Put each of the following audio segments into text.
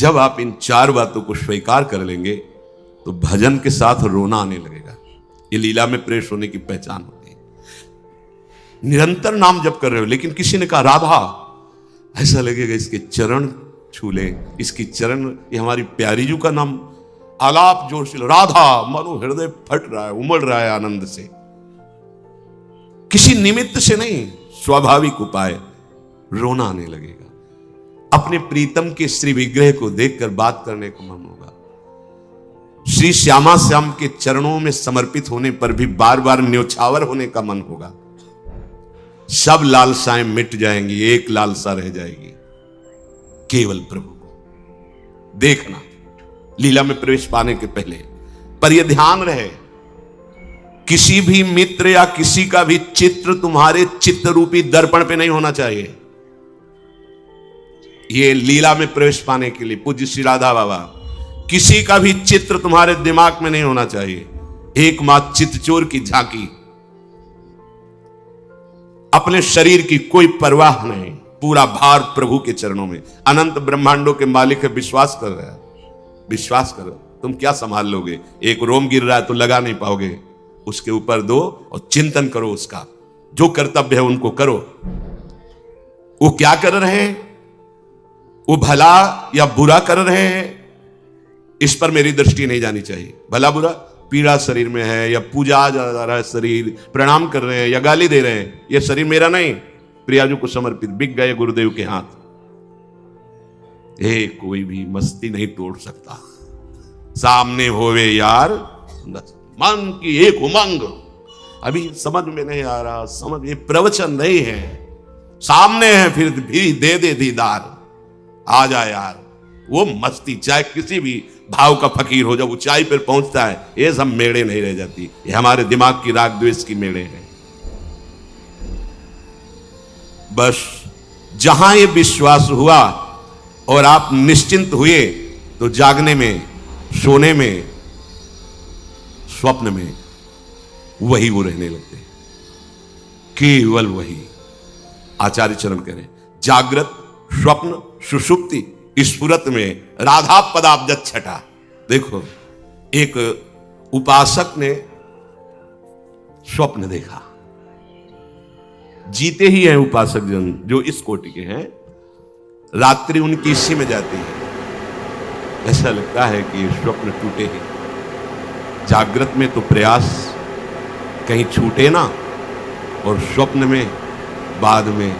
जब आप इन चार बातों को स्वीकार कर लेंगे तो भजन के साथ रोना आने लगेगा। ये लीला में प्रवेश होने की पहचान होती है। निरंतर नाम जप कर रहे हो, लेकिन किसी ने कहा राधा, ऐसा लगेगा इसके चरण छू ले, इसकी चरण, ये हमारी प्यारी जू का नाम, आलाप जोर से राधा, मानो हृदय फट रहा है, उमड़ रहा है आनंद से। किसी निमित्त से नहीं, स्वाभाविक उपाय रोना आने लगेगा। अपने प्रीतम के श्री विग्रह को देखकर बात करने को मन होगा। श्री श्यामा श्याम के चरणों में समर्पित होने पर भी बार बार न्योछावर होने का मन होगा। सब लालसाएं मिट जाएंगी, एक लालसा रह जाएगी, केवल प्रभु को देखना लीला में प्रवेश पाने के पहले। पर यह ध्यान रहे, किसी भी मित्र या किसी का भी चित्र तुम्हारे चित्त रूपी दर्पण पे नहीं होना चाहिए। ये लीला में प्रवेश पाने के लिए पूज्य श्री राधा बाबा, किसी का भी चित्र तुम्हारे दिमाग में नहीं होना चाहिए। एकमात्र चित्तचोर की झांकी, अपने शरीर की कोई परवाह नहीं, पूरा भार प्रभु के चरणों में। अनंत ब्रह्मांडों के मालिक है, विश्वास कर रहा है, विश्वास करो। तुम क्या संभाल लोगे? एक रोम गिर रहा है तो लगा नहीं पाओगे, उसके ऊपर दो और चिंतन करो उसका। जो कर्तव्य है उनको करो। वो क्या कर रहे हैं, वो भला या बुरा कर रहे हैं, इस पर मेरी दृष्टि नहीं जानी चाहिए। भला बुरा, पीड़ा शरीर में है या पूजा जा रहा है शरीर, प्रणाम कर रहे हैं या गाली दे रहे हैं, यह शरीर मेरा नहीं, प्रियाजू को समर्पित, बिक गए गुरुदेव के हाथ। कोई भी मस्ती नहीं तोड़ सकता। सामने होवे यार, मन की एक उमंग। अभी समझ में नहीं आ रहा, समझ, ये प्रवचन नहीं है, सामने है, फिर भी दे दे दीदार, आ जा यार। वो मस्ती, चाहे किसी भी भाव का फकीर हो, जब ऊंचाई पर पहुंचता है, ये सब मेड़े नहीं रह जाती। ये हमारे दिमाग की राग द्वेष की मेड़े हैं। बस जहां ये विश्वास हुआ और आप निश्चिंत हुए, तो जागने में, सोने में, स्वप्न में वही वो रहने लगते हैं, केवल वही। आचार्य चरण कह रहे, जागृत, स्वप्न, सुषुप्ति, स्फुरत में राधा पदाब्ज छटा। देखो, एक उपासक ने स्वप्न देखा, जीते ही हैं उपासक जन जो इस कोटि के हैं, रात्रि उनकी इसी में जाती है। ऐसा लगता है कि स्वप्न टूटे ही। जागृत में तो प्रयास कहीं छूटे ना, और स्वप्न में बाद में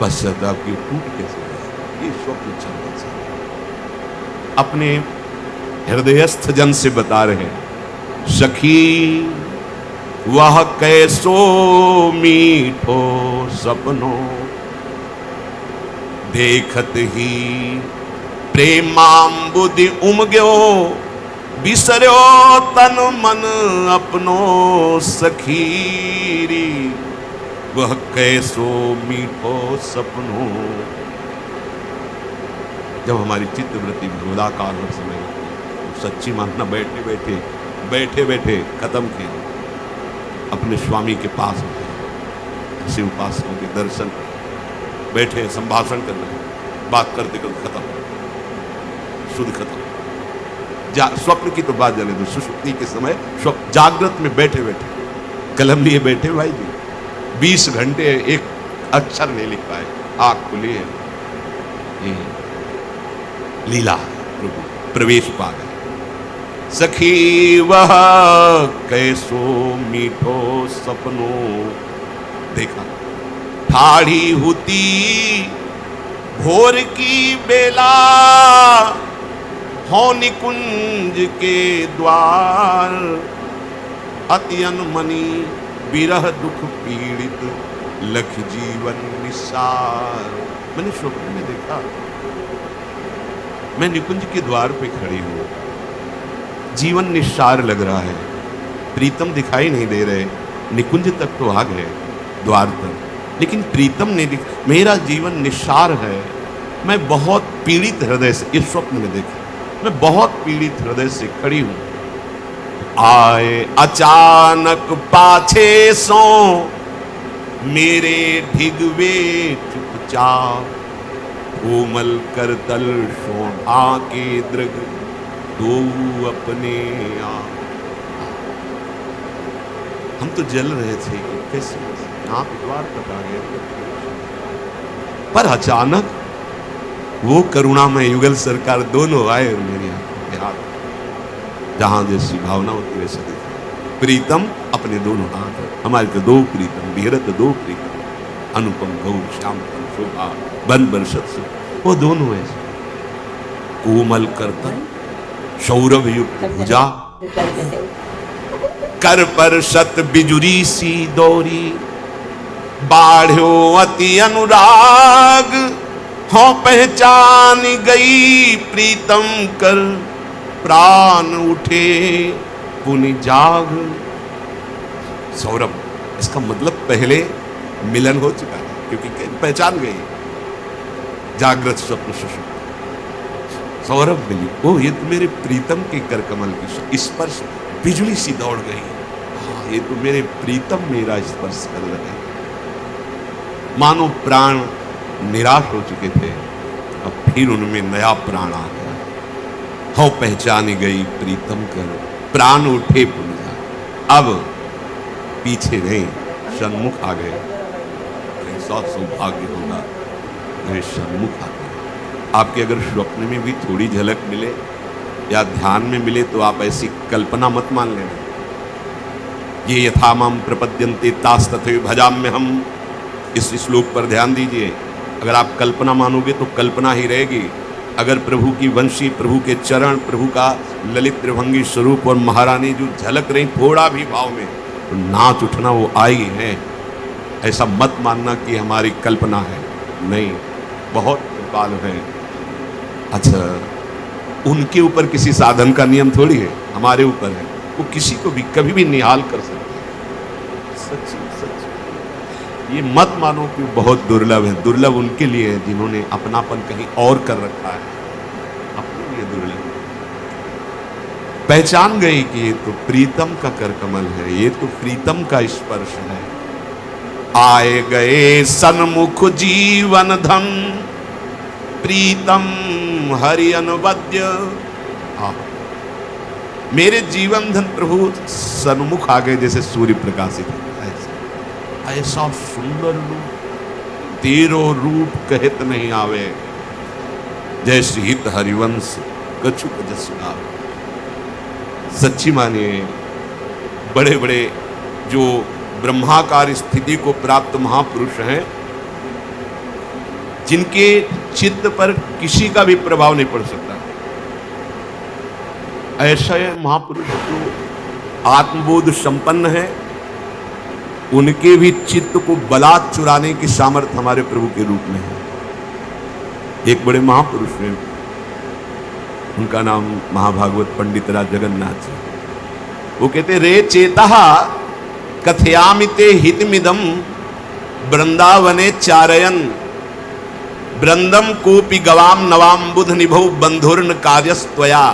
पश्चाताप की टूट कैसे जाए, ये स्वप्न चल रहा है। अपने हृदयस्थ जन से बता रहे हैं, सखी वह कैसो मीठो सपनो, देखत ही प्रेमांबुदि उमग्यो, बिसर्यो तन मन अपनो सखीरी, वह कैसो मीठो सपनो। जब हमारी चित्तवृत्ति भगवदाकार और समय तो सच्ची मानना, बैठे बैठे बैठे बैठे खत्म किए, अपने स्वामी के पास होते, किसी उपासकों के दर्शन, बैठे संभाषण कर रहे हैं, बात करते करते खत्म, शुद्ध खत्म। स्वप्न की तो बात जाने दो, सुषुप्ति के समय स्वप्न, जागृत में बैठे बैठे कलम लिए बैठे भाई जी, 20 घंटे एक अक्षर नहीं लिख पाए, आंख खुली है। ये लीला, प्रभु प्रवेश पा गए। सखी वह कैसो मीठो सपनो, देखा ठाढ़ी होती भोर की बेला, हो निकुंज के द्वार, अति अनमनी विरह दुख पीड़ित, लख जीवन निसार। मैंने स्वप्न में देखा, मैं निकुंज के द्वार पे खड़ी हूं, जीवन निस्सार लग रहा है, प्रीतम दिखाई नहीं दे रहे, निकुंज तक तो आ गए, द्वार तक, लेकिन प्रीतम नहीं दिख, मेरा जीवन निस्सार है। मैं बहुत पीड़ित हृदय से, इस स्वप्न में देखा, मैं बहुत पीड़ित हृदय से खड़ी हूं। आए अचानक पाछे सो मेरे ढिगवे चुपचाप, कोमल करतल शोभा के दृग दो अपने आप। हम तो जल रहे थे कि कैसे आप द्वार तक आ गए, पर अचानक वो करुणामय युगल सरकार दोनों आए और मेरी आंखों के हाथ, जहां जैसी भावना होती वैसे देखा। प्रीतम अपने दोनों हाथ, हमारे तो दो प्रीतम, बिहरत दो प्रीतम, अनुपम गौर श्याम शोभा बन बरसत से, वो दोनों ऐसे कोमल करतल सौरभ युक्त भुजा, कर पर शत बिजुरी सी दौरी, बाढ़ो अति अनुराग, हो पहचान गई प्रीतम कर, प्राण उठे पुनि जाग। सौरभ, इसका मतलब पहले मिलन हो चुका है, क्योंकि पहचान गई, जागृत स्वप्न सुषुप्त, सौरभ मिली, ओ ये तो मेरे प्रीतम के कर कमल की स्पर्श, बिजली सी दौड़ गई, हाँ ये तो मेरे प्रीतम मेरा स्पर्श कर रहे। मानो प्राण निराश हो चुके थे, अब फिर उनमें नया प्राण आ गया। हो पहचानी गई प्रीतम कर, प्राण उठे पुनः, अब पीछे नहीं सन्मुख आ गए। ऐसा सौभाग्य होगा मेरे सन्मुख आ गए। आपके अगर स्वप्न में भी थोड़ी झलक मिले या ध्यान में मिले तो आप ऐसी कल्पना मत मान लेना। ये यथा माम प्रपद्यन्ते तास तथैव भजाम्य हम, इस श्लोक पर ध्यान दीजिए। अगर आप कल्पना मानोगे तो कल्पना ही रहेगी। अगर प्रभु की वंशी, प्रभु के चरण, प्रभु का ललित त्रिभंगी स्वरूप और महारानी जो झलक रही थोड़ा भी भाव में, तो नाच उठना वो आई है। ऐसा मत मानना कि हमारी कल्पना है, नहीं, बहुत कृपाल है। अच्छा, उनके ऊपर किसी साधन का नियम थोड़ी है, हमारे ऊपर है। वो किसी को भी कभी भी निहाल कर सकते हैं। सच्ची सच्ची ये मत मानो कि बहुत दुर्लभ है। दुर्लभ उनके लिए है जिन्होंने अपनापन कहीं और कर रखा है, अपने लिए दुर्लभ। पहचान गई कि ये तो प्रीतम का कर कमल है, ये तो प्रीतम का स्पर्श है। आए गए सन्मुख जीवन धन, प्रीतम हरि अनवद्य। मेरे जीवन धन प्रभु सन्मुख आ गए, जैसे सूर्य प्रकाशित है। ऐसा सुंदर रूप, तेरो रूप कहत नहीं आवे, जैसे हित हरिवंश कछुक जस गावे। सच्ची मानिए, बड़े बड़े जो ब्रह्माकार स्थिति को प्राप्त महापुरुष हैं, जिनके चित्त पर किसी का भी प्रभाव नहीं पड़ सकता, ऐसे महापुरुष जो आत्मबोध संपन्न है, उनके भी चित्त को बलात् चुराने की सामर्थ्य हमारे प्रभु के रूप में है। एक बड़े महापुरुष हैं, उनका नाम महाभागवत पंडित राज जगन्नाथ जी। वो कहते, रे चेता कथयामिते हितमिदम वृंदावने चारयन, वृंदम कोपि गवाम नवाम बुध निभौ बंधुर्न कार्यस्त्वया,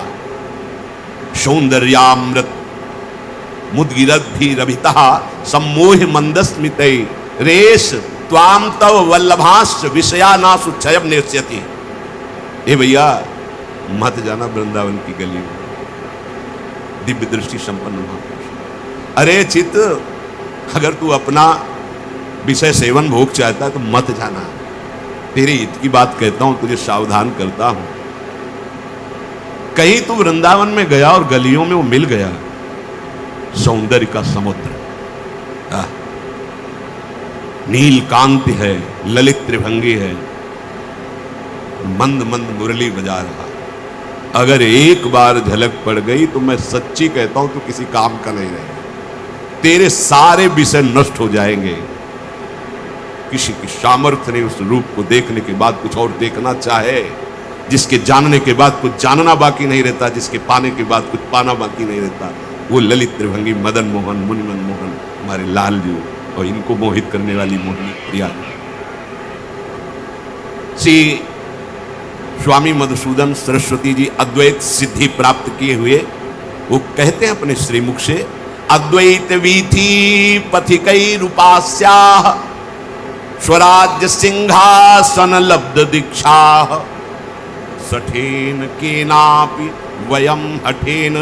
सौंदर्यामृत मुद्गिरद्भिरभितः सम्मोह मंदस्मिते, रेश त्वाम तव वल्लभाश्च विषयानासु क्षयम नेष्यति। ए भैया, मत जाना वृंदावन की गली में, दिव्य दृष्टि संपन्न महापुरुष। अरे चित्त, अगर तू अपना विषय सेवन भोग चाहता है तो मत जाना। तेरे हित की बात कहता हूं, तुझे सावधान करता हूं। कहीं तू वृंदावन में गया और गलियों में वो मिल गया सौंदर्य का समुद्र, नील कांति है, ललित त्रिभंगी है, मंद मंद मुरली बजा रहा। अगर एक बार झलक पड़ गई तो मैं सच्ची कहता हूं, तो किसी काम का नहीं रहेगा। तेरे सारे विषय नष्ट हो जाएंगे। किसी की सामर्थ्य नहीं उस रूप को देखने के बाद कुछ और देखना चाहे, जिसके जानने के बाद कुछ जानना बाकी नहीं रहता, जिसके पाने के बाद कुछ पाना बाकी नहीं रहता। वो ललित त्रिभंगी मदन मोहन, मुनि मनमोहन, हमारे लाल जी, और इनको मोहित करने वाली मोहिनी प्रिया। श्री स्वामी मधुसूदन सरस्वती जी अद्वैत सिद्धि प्राप्त किए हुए, वो कहते हैं अपने श्रीमुख से, अद्वैत वीथी पथिकै रूपास्याः स्वराज्य सिंहासन लब्ध दीक्षा सठेन केनापि वयम हठेन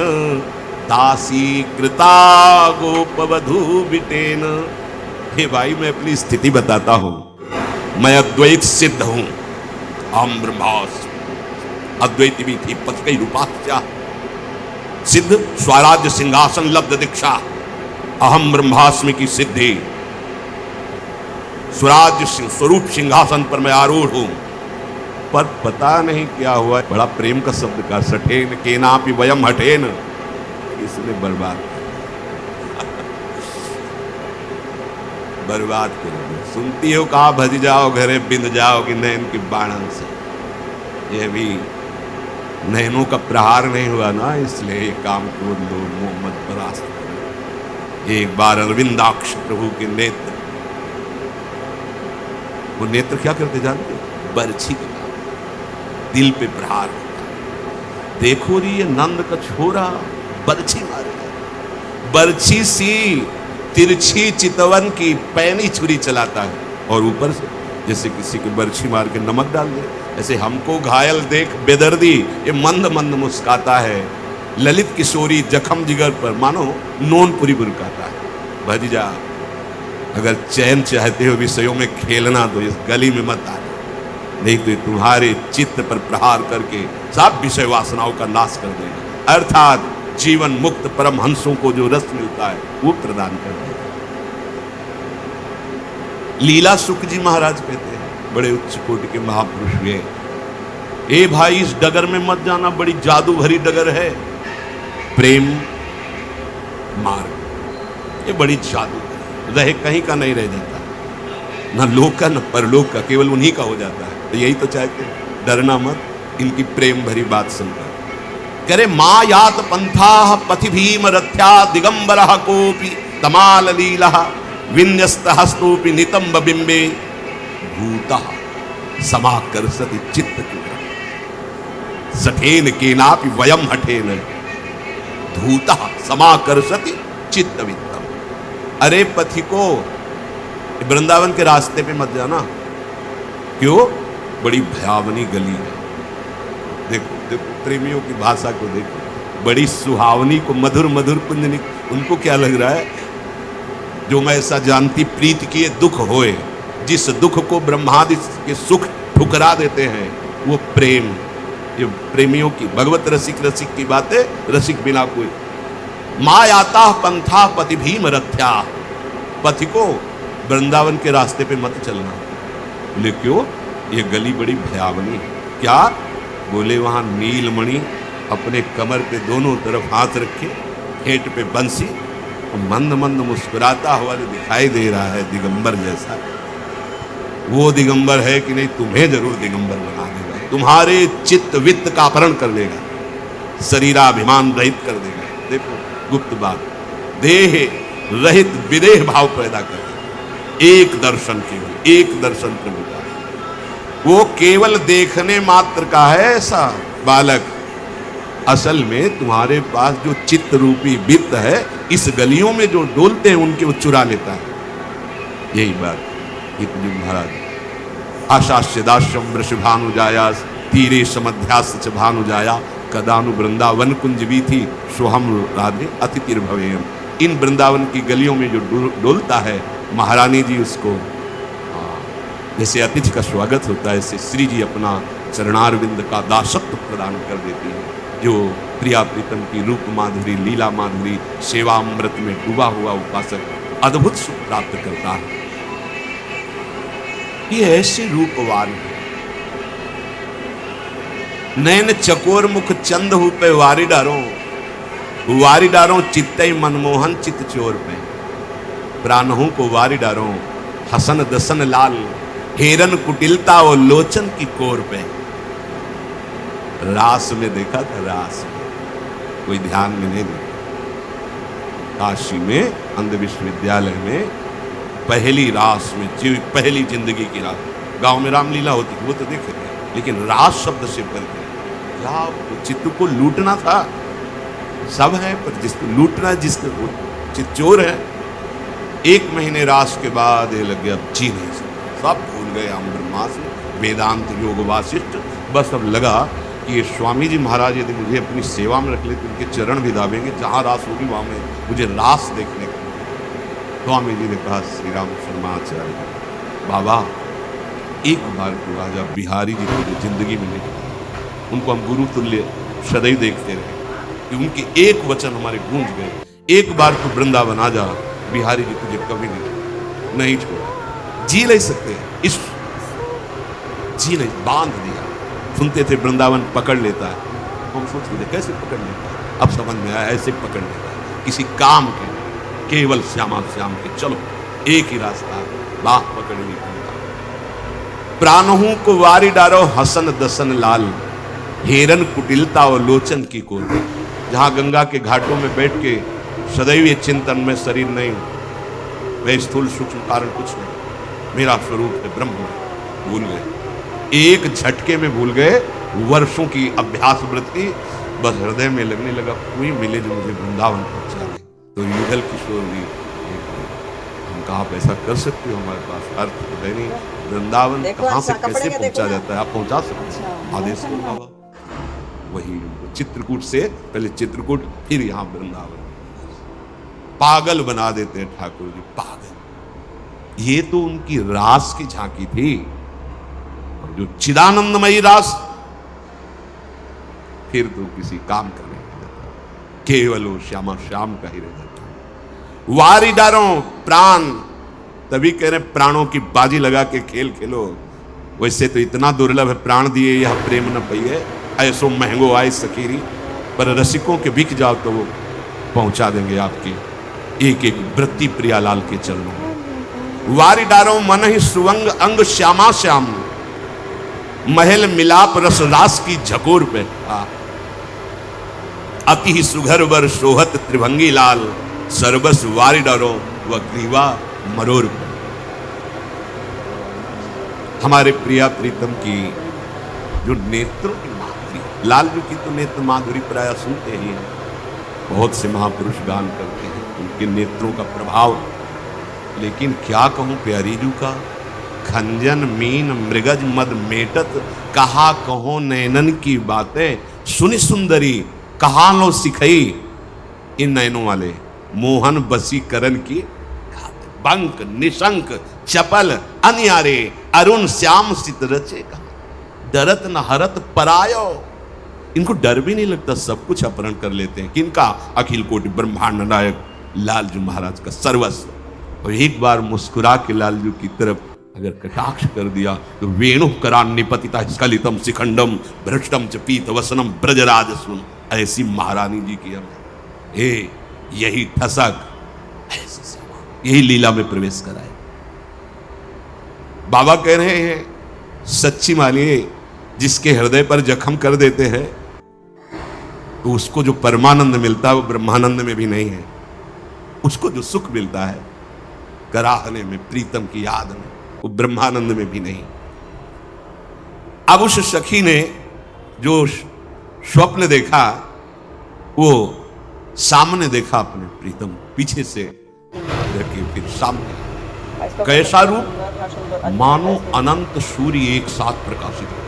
दासी कृता गोपवधू बिटेन। हे भाई, मैं अपनी स्थिति बताता हूं। मैं अद्वैत सिद्ध हूं, अहम ब्रह्मास्मि। अद्वैत भी थी पथ कई रूपास्या सिद्ध स्वराज्य सिंहासन लब्ध दीक्षा, अहम ब्रह्मास्मि की सिद्धि। स्वराज्य स्वरूप सिंहासन पर मैं आरूढ़ हूं, पर पता नहीं क्या हुआ। बड़ा प्रेम का शब्द का, सठेन केनापि वयम हठेन, इसने बर्बाद बर्बाद कर दिया। सुनती हो कहा भज जाओ घरे बिंद जाओगी नैन की बाणन से। यह भी नैनों का प्रहार नहीं हुआ ना, इसलिए ये काम क्रोध लो मोहम्मद परास्त कर। एक बार अरविंदाक्ष प्रभु के नेत्र, वो नेत्र क्या करते जानते? बरछी के दिल पे प्रहार होता। देखो री ये नंद का छोरा बरछी मारे, बरछी सी तिरछी चितवन की पैनी छुरी चलाता है, और ऊपर से जैसे किसी के बरछी मार के नमक डाल दे, ऐसे हमको घायल देख बेदर्दी ये मंद मंद मुस्काता है। ललित किशोरी जखम जिगर पर मानो नोनपुरी बुरकाता है। भज जा, अगर चैन चाहते हो विषयों में खेलना तो इस गली में मत आना, नहीं तो तुम्हारे चित्त पर प्रहार करके सब विषय वासनाओं का नाश कर देगा। अर्थात जीवन मुक्त परमहंसों को जो रस मिलता है वो प्रदान कर देगा। लीला सुख जी महाराज कहते हैं, बड़े उच्च कोटि के महापुरुष हुए, ए भाई इस डगर में मत जाना, बड़ी जादू भरी डगर है प्रेम मार्ग। ये बड़ी जादू रहे कहीं का नहीं रह जाता, न लोक का न परलोक का, केवल उन्हीं का हो जाता है। तो यही तो चाहते हैं, डरना मत इनकी प्रेम भरी बात सुनकर। करे माँ यात पंथा पथि भीम रथ्या दिगंबरः कोपि तमाल लीला विन्यस्त हस्तोपि नितंब बिंबे भूतः समाकर्षति चित्त की सठेन केनापि वयम हठेन धूतः समाकर्षति चित्त वित्तम। अरे पथिको, वृंदावन के रास्ते पे मत जाना। क्यों? बड़ी भयावनी गली है। देखो देखो प्रेमियों की भाषा को देखो, बड़ी सुहावनी को मधुर मधुर कुंजनी। उनको क्या लग रहा है? जो मैं ऐसा जानती प्रीत किए दुख होए, जिस दुख को ब्रह्मादि के सुख ठुकरा देते हैं वो प्रेम। ये प्रेमियों की भगवत रसिक रसिक की बातें, रसिक बिना कोई। मायाता पंथा पति भीम रथ्या, पथिको वृंदावन के रास्ते पे मत चलना। बोले क्यों? ये गली बड़ी भयावनी है। क्या? बोले वहां नीलमणि अपने कमर पे दोनों तरफ हाथ रखे, हेठ पे बंसी, और मंद मंद मुस्कुराता हुआ जो दिखाई दे रहा है दिगंबर जैसा, वो दिगंबर है कि नहीं? तुम्हें जरूर दिगंबर बना देगा, तुम्हारे चित्त वित्त का अपहरण कर देगा, शरीराभिमान रहित कर देगा। देखो गुप्त बात, देह रहित विदेह भाव पैदा कर देगा। एक दर्शन केवल, एक दर्शन प्रभु का, वो केवल देखने मात्र का है ऐसा बालक। असल में तुम्हारे पास जो चित्त रूपी वित्त है, इस गलियों में जो डोलते हैं उनके वो चुरा लेता है। यही बात इतनी महाराज। आशास्य दास्यम वृषभानु जाया तीरे समध्यास च भानु जाया कदानु वृंदावन कुंज भी थी सोहम राधे अतिथिर भवेयम। इन वृंदावन की गलियों में जो डोलता है महारानी जी, उसको जैसे अतिथि का स्वागत होता है, ऐसे श्री जी अपना चरणारविंद का दासत्व प्रदान कर देती है। जो प्रिया प्रीतम की रूप माधुरी, लीला माधुरी, सेवा अमृत में डूबा हुआ उपासक अद्भुत सुख प्राप्त करता है। ये ऐसे रूपवान है। नैन चकोर मुख चंद हु पे वारी डारो चित्तई मनमोहन चित चोर पे प्राणहू को वारी डारो हसन दसन लाल हेरन कुटिलता और लोचन की कोर पे। रास में देखा था, रास में कोई ध्यान में नहीं देखा। काशी में अंध विश्वविद्यालय में पहली रास में, पहली जिंदगी की रास, गांव में रामलीला होती थी वो तो देखे थे, लेकिन रास शब्द से करके क्या चित्त को लूटना था। सब है पर जिसको लूटना, जिसको चित्त चोर है। 1 महीने रास के बाद ये लग गया, अब जी नहीं सकता, सब भूल गए हम ब्रह्मास्त्र, वेदांत, योग वासिष्ठ। बस अब लगा कि ये स्वामी जी महाराज यदि मुझे अपनी सेवा में रख ले तो उनके चरण भी दाबेंगे, जहाँ रास होगी वहाँ में मुझे रास देखने को। स्वामी जी ने कहा, श्री राम शर्माचार्य बाबा, एक बार को राजा बिहारी जी को जिंदगी में नहीं, उनको हम गुरु तुल्य सदैव देखते रहे कि उनके एक वचन हमारे गूंज गए, एक बार तो वृंदावन आ जा, बिहारी जी तुझे कभी नहीं छोड़ा। जी नहीं सकते, इस जी नहीं, बांध दिया। सुनते थे वृंदावन पकड़ लेता है, हम सोचते थे कैसे पकड़ लेता है, अब समझ में आया ऐसे पकड़ लेता है, किसी काम के, केवल श्यामा श्याम के। चलो एक ही रास्ता, बाह पकड़नी प्राणहू को वारी डारो हसन दसन लाल, हेरन कुटिलता और लोचन की कोल। जहां गंगा के घाटों में बैठ के सदैव ये चिंतन में शरीर नहीं, वह स्थूल सूक्ष्म कारण कुछ नहीं, मेरा स्वरूप है ब्रह्म है, भूल गए, एक झटके में भूल गए। वर्षों की अभ्यास वृत्ति, बस हृदय में लगने लगा कोई मिले जो मुझे वृंदावन पहुंचा दे। तो युगल किशोर जी, हम कहा आप ऐसा कर सकते हो, हमारे पास अर्थ तो है नहीं, वृंदावन कहाँ से कैसे पहुंचा जाता है, आप पहुंचा सकते हैं, आदेश करो बाबा। वही चित्रकूट से पहले चित्रकूट, फिर यहाँ वृंदावन। पागल बना देते हैं ठाकुर जी, पागल। ये तो उनकी रास की झांकी थी, और जो चिदानंदमयी रास फिर तो किसी काम का नहीं रहता, केवल वो श्यामा श्याम का ही रह जाता। वारी डारो प्राण, तभी कह रहे प्राणों की बाजी लगा के खेल खेलो। वैसे तो इतना दुर्लभ है, प्राण दिए यह प्रेम न पइए, ऐसो महंगो आए सकीरी। पर रसिकों के बिक जाओ तो वो पहुंचा देंगे आपके एक एक वृत्ति प्रियालाल के चरणों में। वारी डारो मन ही सुवंग अंग श्यामा श्याम, महल मिलाप रस रास की झकोर पे अति ही सुघर वर सोहत त्रिभंगी लाल, सर्वस वारी डारो व ग्रीवा मरोर। हमारे प्रिया प्रीतम की जो नेत्रों की माधुरी, लाल जी की तो नेत्र माधुरी प्राय सुनते ही हैं, बहुत से महापुरुष गान करते हैं उनके नेत्रों का प्रभाव। लेकिन क्या कहूं प्यारी जू का, खंजन मीन मृगज मद मेटत, कहा कहो नैनन की बातें, सुनि सुंदरी कहा लो सिखई। इन नैनों वाले मोहन बसीकरण की बंक निशंक चपल अनियारे, अरुण श्याम सित रचे, डरत न हरत परायो। इनको डर भी नहीं लगता, सब कुछ अपहरण कर लेते हैं। किनका? अखिल कोटि ब्रह्मांड नायक लालजू महाराज का सर्वस्व। और एक बार मुस्कुरा के लालजू की तरफ अगर कटाक्ष कर दिया तो वेणु करान निपतिता स्खलितम शिखंडम भ्रष्टम च पीत वसनम ब्रजराज सुन। ऐसी महारानी जी की हम यही ठसक, ऐसी सेवा, यही लीला में प्रवेश कराए। बाबा कह रहे हैं सच्ची मानिए, जिसके हृदय पर जख्म कर देते हैं तो उसको जो परमानंद मिलता है वो ब्रह्मानंद में भी नहीं है। उसको जो सुख मिलता है कराहने में, प्रीतम की याद में, वो ब्रह्मानंद में भी नहीं। अब उस सखी ने जो स्वप्न देखा, वो सामने देखा अपने प्रीतम, पीछे से फिर सामने। कैसा रूप? मानो अनंत सूर्य एक साथ प्रकाशित हो।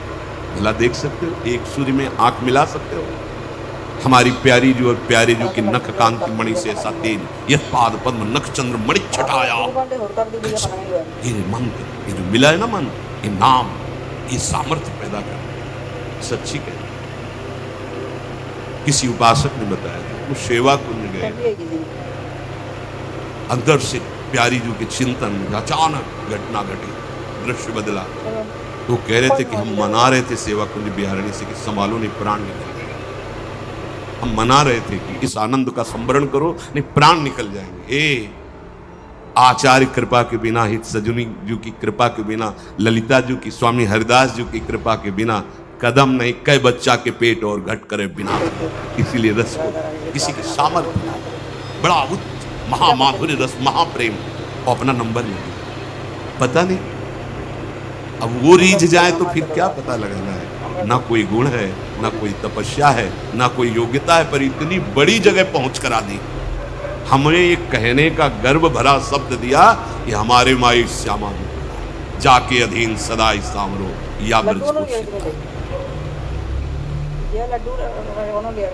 भला देख सकते हो? एक सूर्य में आंख मिला सकते हो? हमारी प्यारी जो और प्यारे जो की नख कांति मणि से ऐसा तेज, यह पाद पद्म नख चंद्र मणि छटाया। ये मंत्र, ये जो मिला है ना मन, ये नाम, ये सामर्थ्य पैदा कर। सच्ची कह, किसी उपासक ने बताया था, वो सेवा कुंज गए, अंदर से प्यारी जी के चिंतन में अचानक घटना घटी, दृश्य बदला। तो कह रहे थे कि हम मना रहे थे सेवा कुंज बिहारणी से कि संभालो नहीं प्राण निकल जाएंगे। हम मना रहे थे कि इस आनंद का संवरण करो, नहीं प्राण निकल जाएंगे। ए आचार्य कृपा के बिना, हित सजुनी जी की कृपा के बिना, ललिता जी की, स्वामी हरिदास जी की कृपा के बिना कदम नहीं, कई बच्चा के पेट और घट करे बिना। इसीलिए रस को, किसी की सामर्थ्य, बड़ा उच्च महामाधुर्य रस, महाप्रेम, और अपना नंबर ले लिया। पता नहीं अब वो रीझ जाए तो फिर क्या पता लगाना है। ना कोई गुण है, ना कोई तपस्या है, ना कोई योग्यता है, पर इतनी बड़ी जगह पहुंच करा दी। हमें ये कहने का गर्व भरा शब्द दिया, ये हमारे माई श्यामा जाके अधीन सदाई सांवरो या ब्रज लड्डू को लिया सिद्ध। ये लड्डू उन्होंने लिया